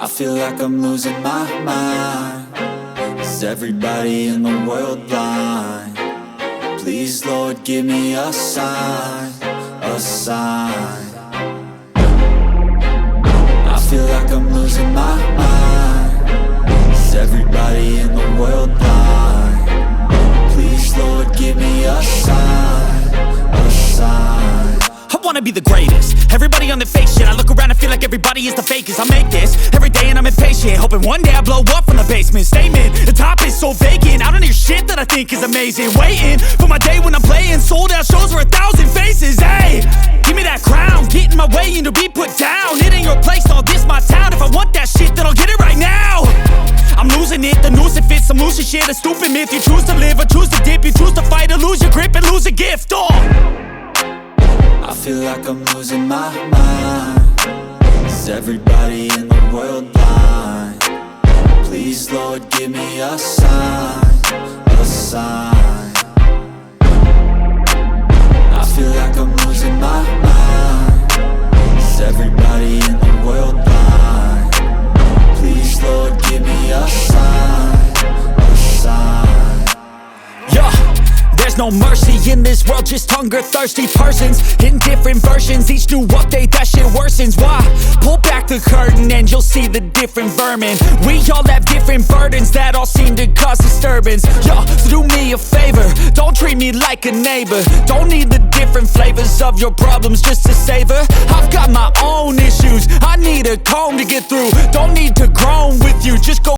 I feel like I'm losing my mind. Is everybody in the world blind? Please, Lord, give me a sign, a sign. I feel like I'm losing my mind. Is everybody in the world blind? Please, Lord, give me a sign, a sign. I wanna be the greatest. Everybody on the fake shit. I look around and feel like everybody is the fakest. I make this every day and I'm impatient, hoping one day I blow up from the basement. Statement, the top is so vacant. I don't hear shit that I think is amazing. Waiting for my day when I'm playing sold out shows for 1,000 faces. Hey, give me that crown, get in my way and to be put down. It ain't your place, all this my town. If I want that shit, then I'll get it right now. I'm losing it, the noose it fits. I'm losing shit, a stupid myth. You choose to live or choose to dip. You choose to fight or lose your grip and lose a gift. I feel like I'm losing my mind. Is everybody in the world blind? Please, Lord, give me a sign, a sign. I feel like I'm losing my mind. Is everybody in the world blind? Please, Lord, give me a sign, a sign. Yeah. There's no mercy in this world, just hunger-thirsty persons in different versions. Each new update, that shit worsens. Why? Pull back the curtain and you'll see the different vermin. We all have different burdens that all seem to cause disturbance. Yo, so do me a favor, don't treat me like a neighbor. Don't need the different flavors of your problems just to savor. I've got my own issues, I need a comb to get through. Don't need to groan with you, just go